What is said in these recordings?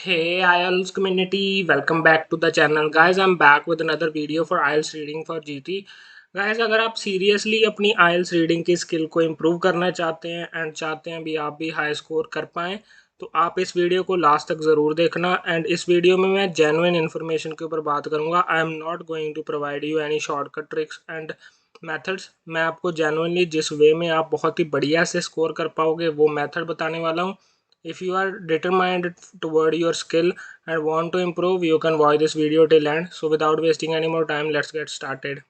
Hey IELTS community, welcome back to the channel. Guys, I'm back with another video for IELTS reading for GT. Guys, अगर आप seriously अपनी IELTS reading की skill को improve करना चाहते हैं and चाहते हैं भी आप भी हाई स्कोर कर पाएँ, तो आप इस वीडियो को लास्ट तक ज़रूर देखना। एंड इस वीडियो में मैं जेन्युइन इन्फॉर्मेशन के ऊपर बात करूँगा। I am not going to provide you any shortcut tricks and methods. मैं आपको जेन्युइनली जिस वे में आप बहुत ही बढ़िया से स्कोर कर पाओगे वो मेथड बताने वाला हूँ। If you are determined toward your skill and want to improve, you can watch this video till end. So without wasting any more time, let's get started.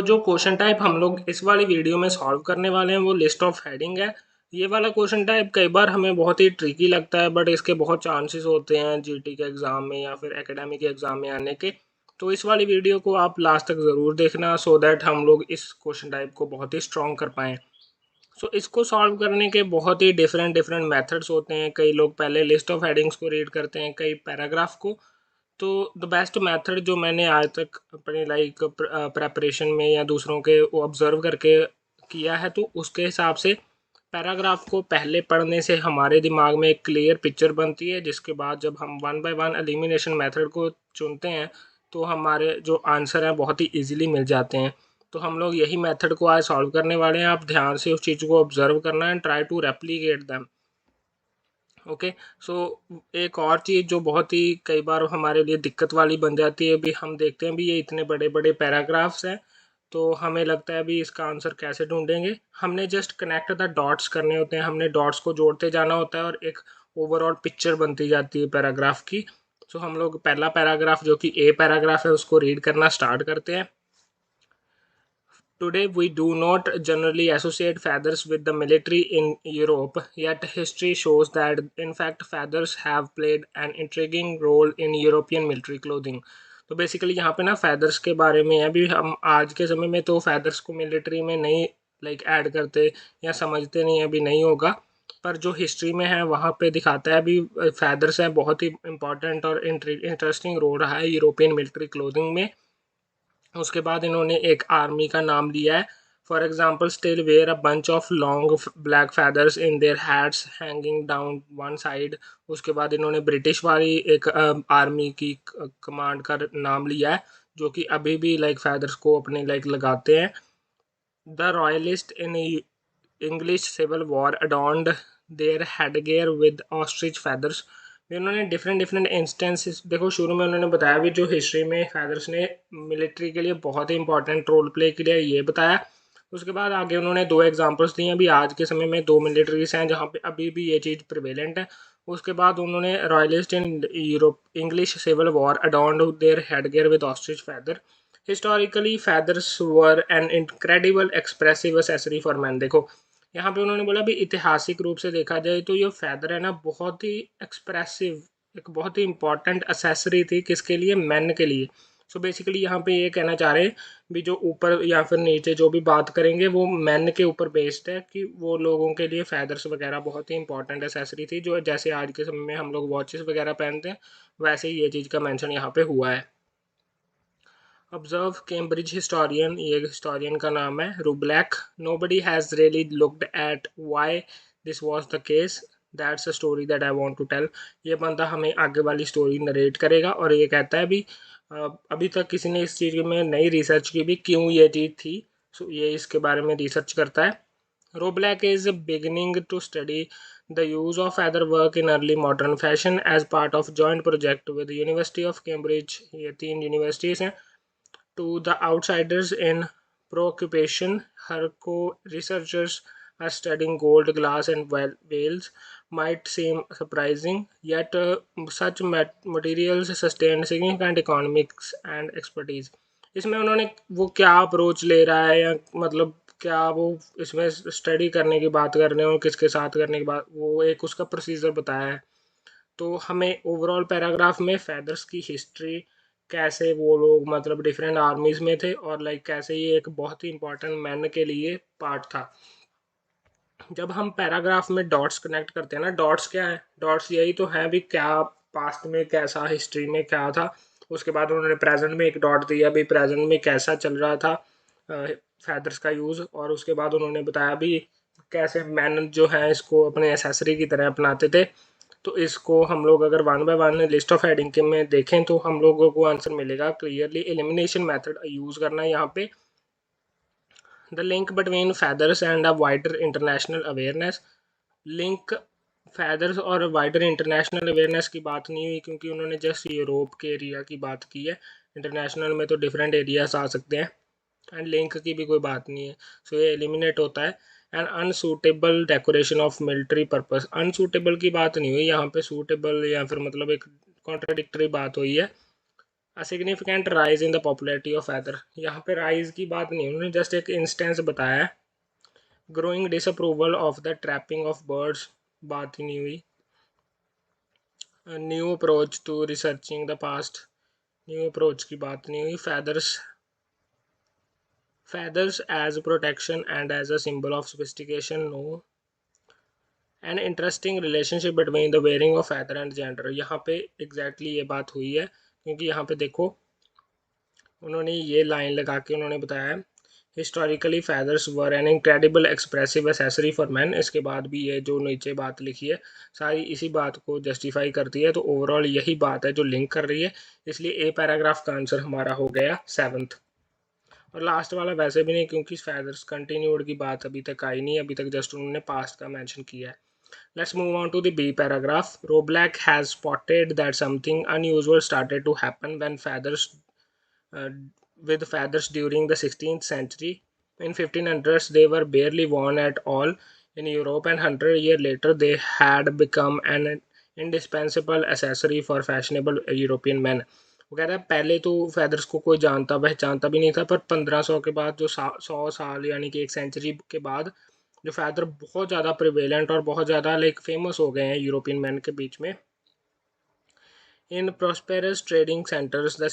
जो क्वेश्चन टाइप हम लोग इस वाली वीडियो में solve करने वाले हैं वो लिस्ट ऑफ हेडिंग है। ये वाला क्वेश्चन टाइप कई बार हमें बहुत ही ट्रिकी लगता है, बट इसके बहुत चांसेस होते हैं जीटी के एग्ज़ाम में या फिर एकेडमिक के एग्ज़ाम में आने के। तो इस वाली वीडियो को आप लास्ट तक ज़रूर देखना सो दैट हम लोग इस क्वेश्चन टाइप को बहुत ही स्ट्रॉन्ग कर पाएँ। इसको सॉल्व करने के बहुत ही डिफरेंट डिफरेंट मेथड्स होते हैं। कई लोग पहले लिस्ट ऑफ हेडिंग्स को रीड करते हैं, कई पैराग्राफ को। तो द बेस्ट मेथड जो मैंने आज तक अपने प्रेपरेशन में या दूसरों के वो ऑब्जर्व करके किया है, तो उसके हिसाब से पैराग्राफ को पहले पढ़ने से हमारे दिमाग में एक क्लियर पिक्चर बनती है, जिसके बाद जब हम one by one elimination method को चुनते हैं तो हमारे जो आंसर हैं बहुत ही इजीली मिल जाते हैं। तो हम लोग यही मेथड को आज सॉल्व करने वाले हैं। आप ध्यान से उस चीज़ को ऑब्जर्व करना and try to replicate them. Okay. So एक और चीज़ जो बहुत ही कई बार हमारे लिए दिक्कत वाली बन जाती है, भी हम देखते हैं भी ये इतने बड़े बड़े पैराग्राफ्स हैं, तो हमें लगता है भी इसका आंसर कैसे ढूंढेंगे। हमने जस्ट कनेक्ट द डॉट्स करने होते हैं, हमने डॉट्स को जोड़ते जाना होता है और एक ओवरऑल पिक्चर बनती जाती है पैराग्राफ की। हम लोग पहला पैराग्राफ जो कि ए पैराग्राफ है उसको रीड करना स्टार्ट करते हैं। Today, we do not generally associate feathers with the military in Europe, yet history shows that, in fact, feathers have played an intriguing role in European military clothing. तो basically यहाँ पे ना feathers के बारे में है। अभी हम आज के समय में तो feathers को मिलिट्री में नहीं ऐड करते या समझते नहीं, अभी नहीं होगा। पर जो हिस्ट्री में है वहाँ पे दिखाता है अभी feathers है बहुत ही इम्पॉर्टेंट और इंटरेस्टिंग रोल रहा है यूरोपियन मिलिट्री क्लोथिंग में। उसके बाद इन्होंने एक आर्मी का नाम लिया है। For example, still wear a bunch of long black feathers in their hats hanging down one side. उसके बाद इन्होंने ब्रिटिश वाली एक आर्मी की कमांड का नाम लिया है, जो कि अभी भी फैदर्स को अपने लगाते हैं। The royalist in English civil war adorned their headgear with ostrich feathers. इन्होंने डिफरेंट डिफरेंट इंस्टेंसेस, देखो शुरू में उन्होंने बताया भी जो हिस्ट्री में फैदर्स ने मिलिट्री के लिए बहुत ही इंपॉर्टेंट रोल प्ले किया ये बताया। उसके बाद आगे उन्होंने दो एग्जांपल्स दिए। अभी आज के समय में दो मिलिट्रीज हैं जहाँ पे अभी भी ये चीज़ प्रिवेलेंट है। उसके बाद उन्होंने royalist in Europe English civil war adorned their headgear with ostrich feather. Historically feathers were an incredible expressive accessory for man. देखो यहाँ पे उन्होंने बोला भी ऐतिहासिक रूप से देखा जाए तो ये फैदर है ना बहुत ही एक्सप्रेसिव, एक बहुत ही इंपॉर्टेंट एसेसरी थी किसके लिए, मेन के लिए। बेसिकली यहाँ पे ये कहना चाह रहे हैं भी जो ऊपर या फिर नीचे जो भी बात करेंगे वो मेन के ऊपर बेस्ड है, कि वो लोगों के लिए फैदर्स वगैरह बहुत ही इंपॉर्टेंट एसेसरी थी, जो जैसे आज के समय में हम लोग वॉचेस वगैरह पहनते हैं वैसे ही ये चीज़ का मेंशन यहाँ पे हुआ है। ऑब्जर्व कैम्ब्रिज हिस्टोरियन, ये हिस्टोरियन का नाम है Rublack. Nobody has really looked at why this was the case, that's a story that I want to tell. ये बंदा हमें आगे वाली स्टोरी नरेट करेगा और ये कहता है भी अभी तक किसी ने इस चीज़ में नई रिसर्च की भी क्यों ये चीज़ थी। ये इसके बारे में रिसर्च करता है। Roblak is beginning to study the use of feather work in early modern fashion as part of joint project with the University of Cambridge। ये तीन यूनिवर्सिटीज़ हैं। To the outsiders in preoccupation, her co-researchers are studying gold, glass, and whales. Might seem surprising, yet such materials sustain significant economics and expertise। इसमें उन्होंने वो क्या approach ले रहा है या मतलब क्या वो इसमें स्टडी करने की बात कर रहे हैं और किसके साथ करने की बात, वो एक उसका प्रोसीजर बताया है। तो हमें ओवरऑल पैराग्राफ में फैदर्स की हिस्ट्री, कैसे वो लोग मतलब डिफरेंट आर्मीज में थे और कैसे ये एक बहुत ही इंपॉर्टेंट मैन के लिए पार्ट था। जब हम पैराग्राफ में डॉट्स कनेक्ट करते हैं ना, डॉट्स क्या है, डॉट्स यही तो है भी क्या पास्ट में कैसा, हिस्ट्री में क्या था। उसके बाद उन्होंने प्रेजेंट में एक डॉट दिया भी प्रेजेंट में कैसा चल रहा था फैदर्स का यूज़। और उसके बाद उन्होंने बताया भी कैसे मैन जो है इसको अपने एसेसरी की तरह अपनाते थे। तो इसको हम लोग अगर one by one list of heading के में देखें तो हम लोगों को आंसर मिलेगा क्लियरली एलिमिनेशन मेथड यूज़ करना है यहाँ पे। The link between feathers and a wider international awareness. Link feathers और वाइडर इंटरनेशनल अवेयरनेस की बात नहीं हुई क्योंकि उन्होंने जस्ट यूरोप के एरिया की बात की है। इंटरनेशनल में तो डिफरेंट एरियाज आ सकते हैं एंड लिंक की भी कोई बात नहीं है, सो ये एलिमिनेट होता है। And unsuitable decoration of military purpose, unsuitable की बात नहीं हुई यहाँ पे, सूटेबल या फिर मतलब एक कॉन्ट्राडिक्टरी बात हुई है। A significant rise in the popularity of feather, यहाँ पे राइज की बात नहीं, उन्होंने जस्ट एक इंस्टेंस बताया है। Growing disapproval of the trapping of birds, बात ही नहीं हुई। New approach to researching the past, new approach की बात नहीं हुई। feathers as protection and as a symbol of sophistication, no। an interesting relationship between the wearing of feather and gender, यहाँ पे exactly ये बात हुई है क्योंकि यहाँ पे देखो उन्होंने ये लाइन लगा के उन्होंने बताया historically feathers were an incredible expressive accessory for men। इसके बाद भी ये जो नीचे बात लिखी है सारी इसी बात को जस्टिफाई करती है, तो ओवरऑल यही बात है जो लिंक कर रही है, इसलिए ए पैराग्राफ का आंसर हमारा हो गया 7th। और लास्ट वाला वैसे भी नहीं क्योंकि feathers कंटिन्यूड की बात अभी तक आई नहीं, अभी तक जस्ट उन्होंने पास्ट का मेंशन किया है। Let's move on to the B paragraph. Roblak has spotted that something unusual started to happen when feathers uh, with feathers during the 16th century. In 1500s, they were barely worn at all in Europe, and 100 years later, they had become an indispensable accessory for fashionable European men. वो कह रहा है पहले तो feathers को कोई जानता पहचानता भी नहीं था, पर 1500 के बाद जो 100 साल यानी कि एक सेंचुरी के बाद जो फैदर बहुत ज़्यादा प्रिवेलेंट और बहुत ज़्यादा लाइक फेमस हो गए हैं यूरोपियन मैन के बीच में। इन prosperous trading centers, the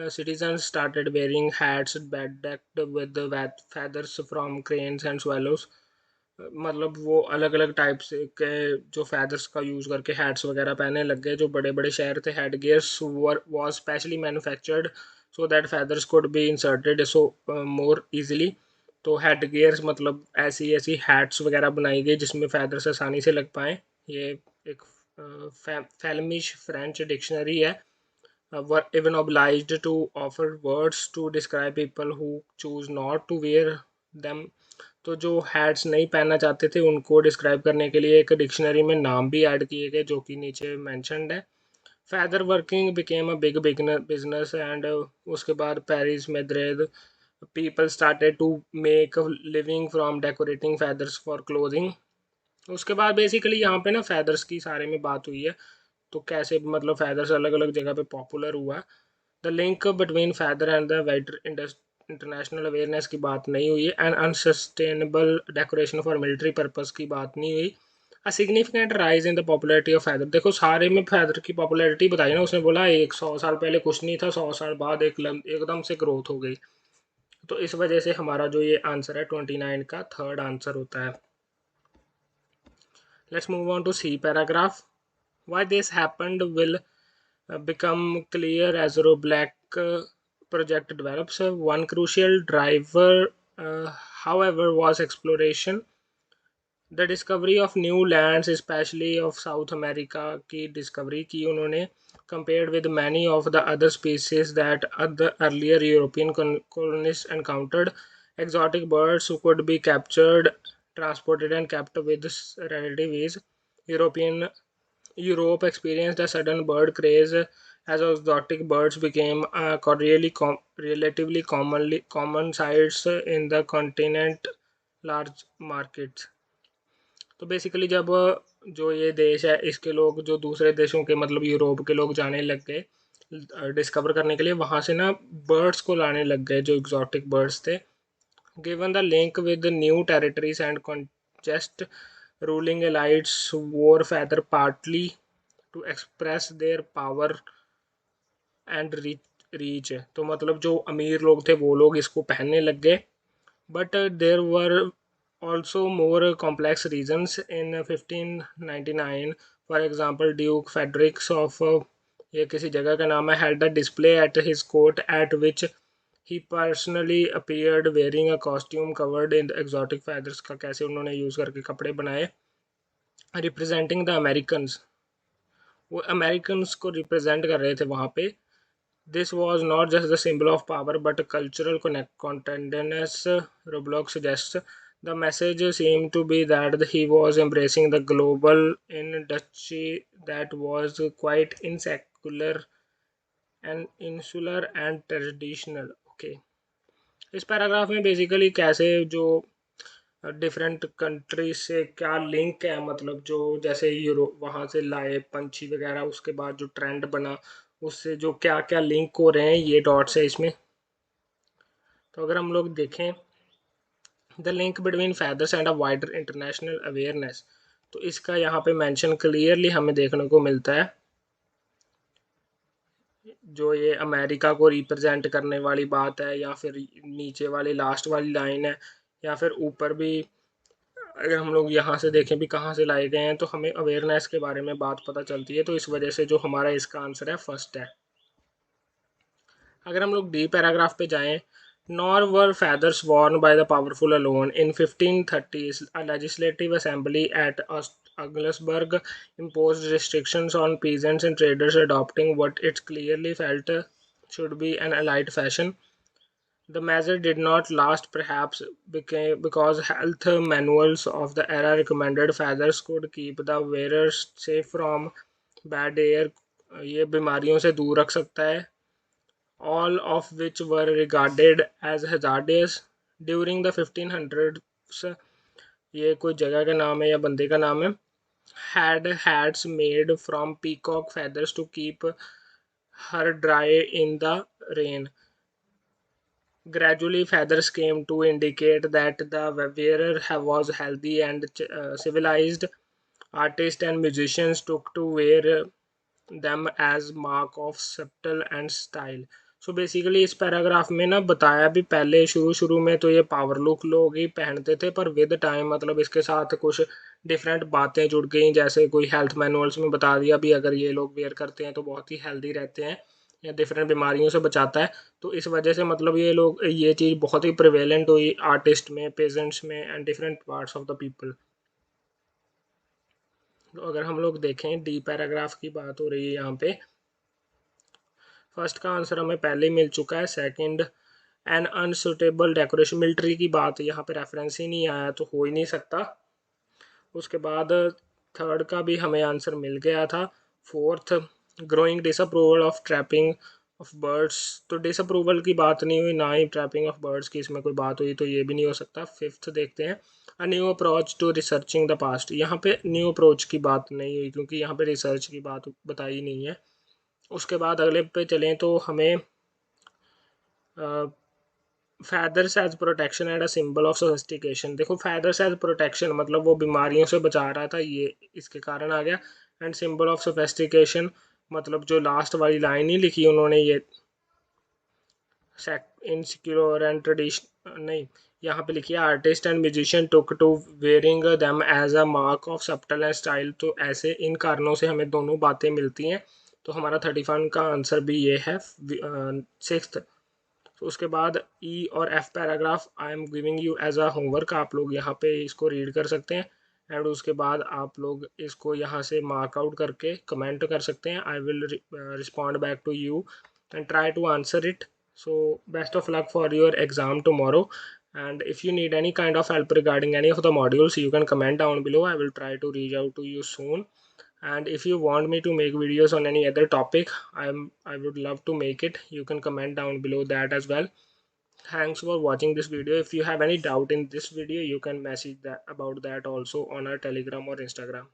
citizens started wearing hats bedecked with the feathers from cranes and swallows। मतलब वो अलग अलग टाइप से के जो feathers का यूज़ करके हैट्स वगैरह पहनने लग गए। जो बड़े बड़े शहर थे, head gears was specially manufactured so that feathers could be inserted so more easily। तो हेड गियर्स मतलब ऐसी ऐसी हैट्स वगैरह बनाई गई जिसमें feathers आसानी से लग पाएँ। ये एक Flemish French डिक्शनरी है। were even obliged to offer words to describe people who choose not to wear them। तो जो हैट्स नहीं पहनना चाहते थे उनको डिस्क्राइब करने के लिए एक डिक्शनरी में नाम भी ऐड किए गए जो कि नीचे मैंशनड है। Feather working became a big business and उसके बाद Paris Madrid people started to make a living from decorating feathers for clothing. उसके बाद बेसिकली यहाँ पे ना फैदर्स की सारे में बात हुई है, तो कैसे मतलब फैदर्स अलग अलग जगह पे पॉपुलर हुआ। The link between feather and the wider international awareness की बात नहीं हुई है। And unsustainable decoration for military purpose की बात नहीं हुई। A significant rise in the popularity of feather, देखो सारे में फैदर की पॉपुलैरिटी बताई ना, उसने बोला 100 साल पहले कुछ नहीं था, 100 साल बाद एकदम से ग्रोथ हो गई। तो इस वजह से हमारा जो ये आंसर है 29 का थर्ड आंसर होता है। Let's move on to C paragraph. Why this happened will become clear as Roblak project develops. One crucial driver, however, was exploration. The discovery of new lands, especially of South America की discovery की उन्होंने compared with many of the other species that other earlier European colonists encountered. Exotic birds could be captured, transported and kept with relative ease. Europe experienced a sudden bird craze as exotic birds became relatively common sights in the continent large markets। तो basically जब जो ये देश है इसके लोग जो दूसरे देशों के मतलब यूरोप के लोग जाने लग गए डिस्कवर करने के लिए, वहाँ से ना बर्ड्स को लाने लग गए जो एग्जॉटिक बर्ड्स थे। Given the link with new territories and contest ruling elites wore feather partly to express their power and reach. तो मतलब जो अमीर लोग थे वो लोग इसको पहनने लग गए, but there were also more complex reasons. In 1599 for example duke Frederick's of, ये किसी जगह का नाम है, held a display at his court at which he personally appeared wearing a costume covered in exotic feathers का कैसे उन्होंने use करके कपड़े बनाए, रिप्रेजेंटिंग द अमेरिकन्स, वो अमेरिकन्स को रिप्रेजेंट कर रहे थे वहाँ पे. This was not just the symbol of power but a cultural contentedness, Roblok suggests. The message seemed to be that he was embracing the global industry that was quite insular and traditional. Okay. इस paragraph में basically कैसे जो different country से क्या link है, मतलब जो जैसे यूरोप वहाँ से लाए पंछी वगैरह, उसके बाद जो ट्रेंड बना उससे जो क्या क्या लिंक हो रहे हैं, ये डॉट्स है इसमें. तो अगर हम लोग देखें the link between feathers and a wider international awareness, तो इसका यहाँ पे मेंशन क्लियरली हमें देखने को मिलता है. जो ये अमेरिका को रिप्रेजेंट करने वाली बात है, या फिर नीचे वाली लास्ट वाली लाइन है, या फिर ऊपर भी अगर हम लोग यहाँ से देखें भी कहाँ से लाए गए हैं, तो हमें अवेयरनेस के बारे में बात पता चलती है. तो इस वजह से जो हमारा इसका आंसर है फर्स्ट है. अगर हम लोग डी पैराग्राफ पे जाएं, nor were feathers worn by the powerful alone. In 1530s, a legislative assembly at Augsburg imposed restrictions on peasants and traders adopting what it clearly felt should be an elite fashion. The measure did not last, perhaps because health manuals of the era recommended feathers could keep the wearers safe from bad air. ये बीमारियों से दूर रख सकता है. All of which were regarded as hazardous during the 1500s. ये कोई जगह का नाम है या बंदे का नाम है. Had hats made from peacock feathers to keep her dry in the rain. Gradually, feathers came to indicate that the wearer was healthy and civilized. Artists and musicians took to wear them as mark of subtle and style. So basically इस paragraph में ना बताया भी, पहले शुरू शुरू में तो ये पावर लुक लोग ही पहनते थे, पर विद टाइम मतलब इसके साथ कुछ डिफरेंट बातें जुड़ गई, जैसे कोई हेल्थ मैनुअल्स में बता दिया भी अगर ये लोग वेयर करते हैं तो बहुत ही हेल्दी रहते हैं या डिफरेंट बीमारियों से बचाता है. तो इस वजह से मतलब ये लोग ये चीज़ बहुत ही प्रिवेलेंट हुई आर्टिस्ट में, पेजेंट्स में and different parts of the people. तो अगर हम लोग देखें डी पैराग्राफ की बात हो रही है यहाँ पे, फर्स्ट का आंसर हमें पहले ही मिल चुका है. Second, an unsuitable decoration, military की बात यहाँ पे रेफरेंस ही नहीं आया तो हो ही नहीं सकता. उसके बाद थर्ड का भी हमें आंसर मिल गया था. Fourth, growing disapproval of trapping of birds, तो डिसअप्रूवल की बात नहीं हुई, ना ही ट्रैपिंग ऑफ बर्ड्स की इसमें कोई बात हुई, तो ये भी नहीं हो सकता. फिफ्थ देखते हैं, a new approach to researching the past, यहाँ पे न्यू अप्रोच की बात नहीं हुई क्योंकि यहाँ पे रिसर्च की बात बताई नहीं है. उसके बाद अगले पे चलें तो हमें feathers as protection and a symbol of sophistication, देखो फैदर्स एज प्रोटेक्शन मतलब वो बीमारियों से बचा रहा था, ये इसके कारण आ गया. एंड सिंबल ऑफ सोफिस्टिकेशन मतलब जो लास्ट वाली लाइन ही लिखी उन्होंने, ये इनसिक्योर एंड ट्रेडिशन नहीं, यहाँ पे लिखी है artist and musician took to wearing them as a mark of subtle and style. तो ऐसे इन कारणों से हमें दोनों बातें मिलती हैं. तो हमारा 31 का आंसर भी ये है, सिक्स्थ. तो उसके बाद ई और F paragraph I am giving you as a homework, आप लोग यहाँ पे इसको रीड कर सकते हैं एंड उसके बाद आप लोग इसको यहाँ से मार्क आउट करके कमेंट कर सकते हैं. I will respond back to you and try to answer it. So best of luck for your exam tomorrow, and if you need any kind of help regarding any of the modules you can comment down below. I will try to reach out to you soon, and if you want me to make videos on any other topic, I would love to make it. You can comment down below that as well. Thanks for watching this video. If you have any doubt in this video, you can message that about that also on our Telegram or Instagram.